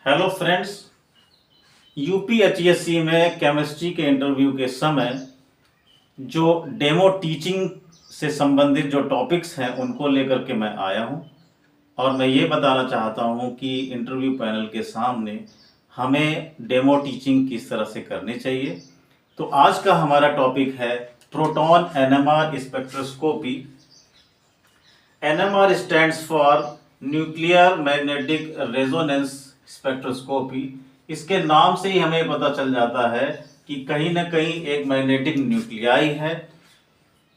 Hello friends. यूपीएचईएससी में chemistry के interview के समय जो डेमो टीचिंग से संबंधित जो टॉपिक्स हैं उनको लेकर के मैं आया हूं और मैं ये बताना चाहता हूं कि इंटरव्यू पैनल के सामने हमें डेमो टीचिंग किस तरह से करनी चाहिए। तो आज का हमारा टॉपिक है proton NMR spectroscopy. NMR stands for nuclear magnetic resonance spectroscopy. इसके नाम से ही हमें पता चल जाता है कि कहीं ना कहीं एक मैग्नेटिक न्यूक्लियाई है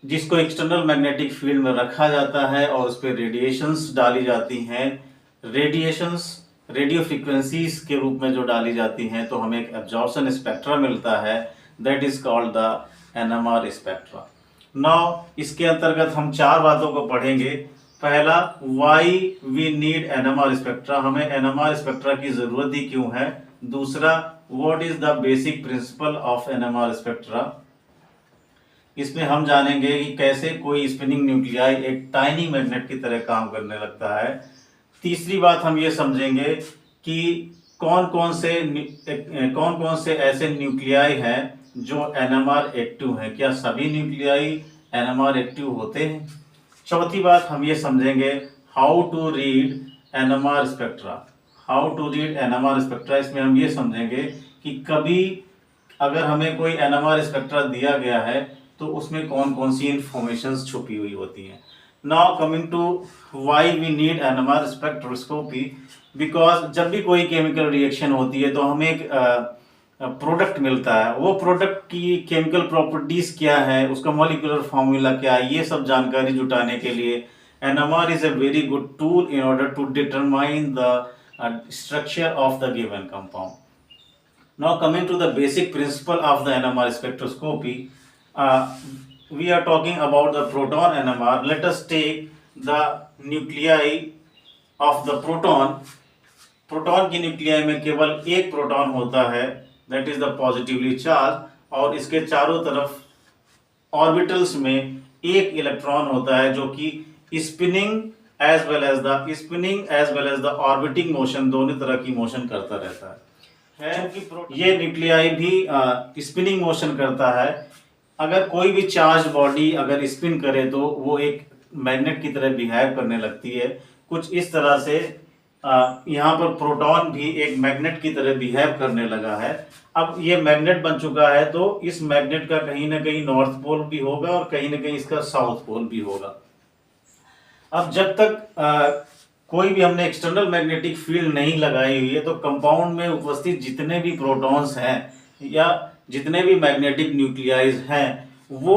जिसको एक्सटर्नल मैग्नेटिक फील्ड में रखा जाता है और उस पर रेडिएशंस डाली जाती हैं। रेडिएशंस रेडियो फ्रीक्वेंसीज के रूप में जो डाली जाती हैं तो हमें एक एब्जॉर्प्शन स्पेक्ट्रा मिलता है, that is called the NMR spectra. Now इसके अंतर्गत हम चार बातों को पढ़ेंगे। पहला, why we need NMR spectra, हमें NMR स्पेक्ट्रा की जरूरत ही क्यों है। दूसरा, what is the basic principle of NMR spectra, इसमें हम जानेंगे कि कैसे कोई स्पिनिंग न्यूक्लियाई एक टाइनी मैग्नेट की तरह काम करने लगता है। तीसरी बात हम ये समझेंगे कि कौन कौन से ऐसे न्यूक्लियाई हैं जो NMR एक्टिव हैं, क्या सभी न्यूक्लियाई NMR एक्टिव होते हैं। चौथी बात हम ये समझेंगे how to read NMR spectra. इसमें हम ये समझेंगे कि कभी अगर हमें कोई NMR स्पेक्ट्रा दिया गया है तो उसमें कौन कौन सी इंफॉर्मेशंस छुपी हुई होती हैं। Now coming to why we need NMR spectroscopy, because जब भी कोई केमिकल रिएक्शन होती है तो हमें एक प्रोडक्ट मिलता है। वो प्रोडक्ट की केमिकल प्रॉपर्टीज क्या है, उसका मॉलिक्यूलर फार्मूला क्या है, ये सब जानकारी जुटाने के लिए NMR is a very good tool in order to determine the structure of the given compound. Now coming to the basic principle of the NMR spectroscopy, we are talking about the proton NMR. Let us take the nuclei of the proton. Proton की nuclei में केवल एक proton होता है, that is the positively charge, और इसके चारों तरफ ऑर्बिटल्स में एक इलेक्ट्रॉन होता है जो कि spinning as well as the orbiting motion, दोनों तरह की मोशन करता रहता है। ये न्यूक्लियाई भी स्पिनिंग मोशन करता है। अगर कोई भी चार्ज बॉडी अगर स्पिन करे तो वो एक मैग्नेट की तरह बिहेव करने लगती है। कुछ इस तरह से यहाँ पर प्रोटॉन भी एक मैग्नेट की तरह बिहेव करने लगा है। अब ये मैग्नेट बन चुका है तो इस मैग्नेट का कहीं ना कहीं नॉर्थ पोल भी होगा और कहीं ना कहीं इसका साउथ पोल भी होगा। अब जब तक कोई भी हमने एक्सटर्नल मैग्नेटिक फील्ड नहीं लगाई हुई है तो कंपाउंड में उपस्थित जितने भी प्रोटॉन्स हैं या जितने भी मैग्नेटिक न्यूक्लियाइज हैं वो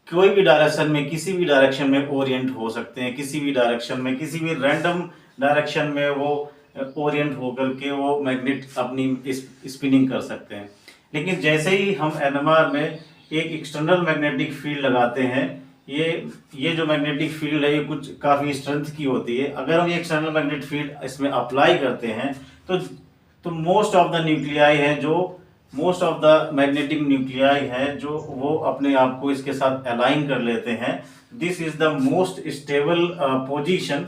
कोई भी डायरेक्शन में, किसी भी डायरेक्शन में ओरिएंट हो सकते हैं। किसी भी डायरेक्शन में, किसी भी रैंडम डायरेक्शन में वो ओरिएंट होकर के वो मैग्नेट अपनी स्पिनिंग कर सकते हैं। लेकिन जैसे ही हम NMR में एक एक्सटर्नल मैग्नेटिक फील्ड लगाते हैं, ये जो मैग्नेटिक फील्ड है ये कुछ काफ़ी स्ट्रेंथ की होती है। अगर हम ये एक्सटर्नल मैग्नेटिक फील्ड इसमें अप्लाई करते हैं तो most of the magnetic nuclei है जो वो अपने आप को इसके साथ अलाइन कर लेते हैं। This is the most stable position.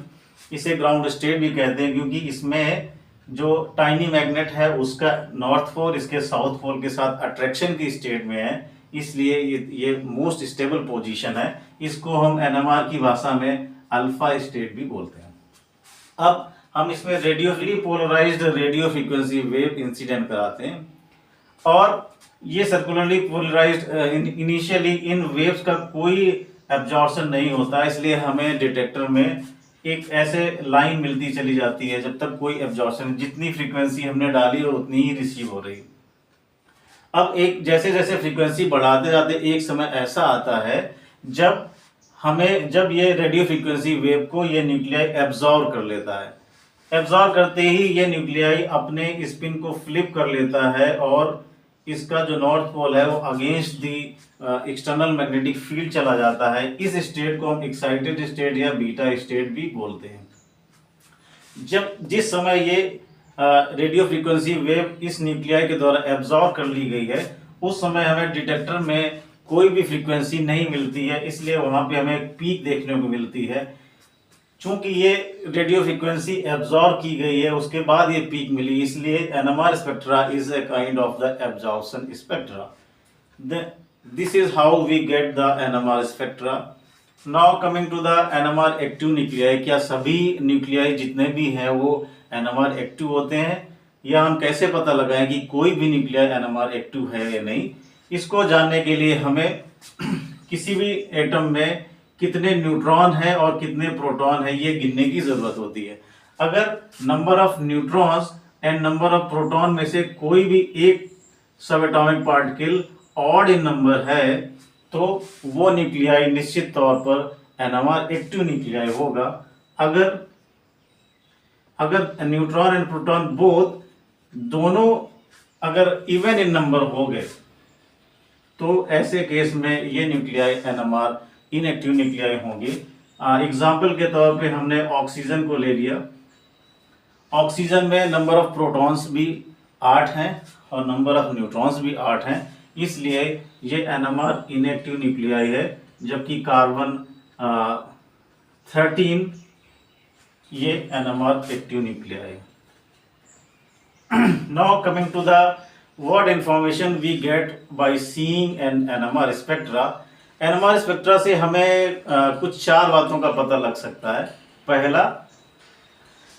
इसे ग्राउंड स्टेट भी कहते हैं क्योंकि इसमें जो टाइनी मैग्नेट है उसका नॉर्थ पोल इसके साउथ पोल के साथ अट्रैक्शन की स्टेट में है, इसलिए ये मोस्ट स्टेबल पोजीशन है। इसको हम NMR की भाषा में अल्फा स्टेट भी बोलते हैं। अब हम इसमें radially polarised radio frequency wave incident कराते हैं और ये सर्कुलरली पोलराइज्ड इनिशियली इन वेव्स का कोई एब्जॉर्प्शन नहीं होता, इसलिए हमें डिटेक्टर में एक ऐसे लाइन मिलती चली जाती है जब तक कोई एब्जॉर्प्शन, जितनी फ्रीक्वेंसी हमने डाली और उतनी ही रिसीव हो रही। अब एक जैसे जैसे फ्रीक्वेंसी बढ़ाते जाते एक समय ऐसा आता है जब ये रेडियो फ्रीक्वेंसी वेव को ये न्यूक्लियाई एब्जॉर्ब कर लेता है। एब्जॉर्ब करते ही ये न्यूक्लियाई अपने स्पिन को फ्लिप कर लेता है और इसका जो नॉर्थ पोल है वो against the external magnetic field चला जाता है। इस स्टेट को हम एक्साइटेड स्टेट या बीटा स्टेट भी बोलते हैं। जिस समय ये रेडियो फ्रीक्वेंसी वेव इस न्यूक्लियाई के द्वारा एब्जॉर्ब कर ली गई है उस समय हमें डिटेक्टर में कोई भी फ्रीक्वेंसी नहीं मिलती है, इसलिए वहां पे हमें एक पीक देखने को मिलती है। चूंकि ये रेडियो फ्रीक्वेंसी एब्जॉर्ब की गई है उसके बाद ये पीक मिली, इसलिए NMR spectra is a kind of the absorption spectra. This is how we get the NMR spectra. Now coming to the NMR active nuclei. क्या सभी न्यूक्लियाई जितने भी हैं वो NMR एक्टिव होते हैं, या हम कैसे पता लगाएं कि कोई भी न्यूक्लियाई NMR एक्टिव है या नहीं? इसको जानने के लिए हमें किसी भी एटम में कितने न्यूट्रॉन है और कितने प्रोटॉन है ये गिनने की जरूरत होती है. अगर number of neutrons and number of proton में से कोई भी एक सब एटॉमिक पार्टिकल ऑड इन नंबर है तो वो न्यूक्लियाई निश्चित तौर पर एनएमआर एक्टिव न्यूक्लियाई होगा. अगर न्यूट्रॉन एंड प्रोटॉन बोथ दोनों अगर इवन इन नंबर हो गए तो ऐसे केस में ये न्यूक्लियाई एनएमआर इनएक्टिव न्यूक्लियाई होंगी. एग्जाम्पल के तौर पे हमने ऑक्सीजन को ले लिया. ऑक्सीजन में नंबर ऑफ प्रोटॉन्स भी 8 हैं और नंबर ऑफ न्यूट्रॉन्स भी 8 हैं, इसलिए ये एनएमआर इनएक्टिव न्यूक्लियाई है. जबकि कार्बन 13 ये एनएमआर एक्टिव न्यूक्लियाई है. Now coming to the what information we get by seeing an NMR spectra. NMR spectra से हमें कुछ 4 बातों का पता लग सकता है. पहला,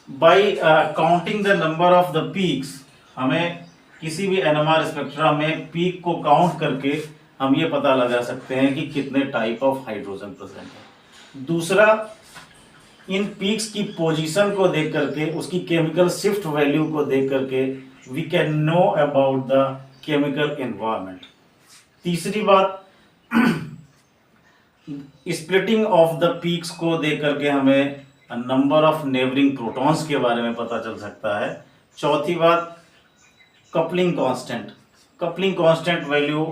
bye counting the number of the peaks. हमें किसी भी एनएमआर स्पेक्ट्रा में पीक को काउंट करके हम ये पता लगा सकते हैं कि कितने टाइप ऑफ हाइड्रोजन प्रेजेंट है. दूसरा, इन पीक्स की पोजीशन को देख करके, उसकी केमिकल शिफ्ट वैल्यू को देख करके we can know about the chemical environment. तीसरी बात, स्प्लिटिंग ऑफ द पीक्स को देख करके हमें नंबर ऑफ नेबरिंग प्रोटॉन्स के बारे में पता चल सकता है. चौथी बात, कपलिंग कांस्टेंट वैल्यू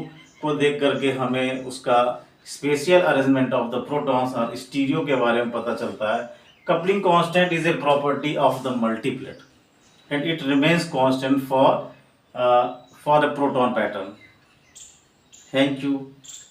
को देख करके हमें उसका spatial arrangement of the protons और स्टीरियो के बारे में पता चलता है. Coupling constant is a property of the multiplet and it remains constant for a proton pattern. Thank you.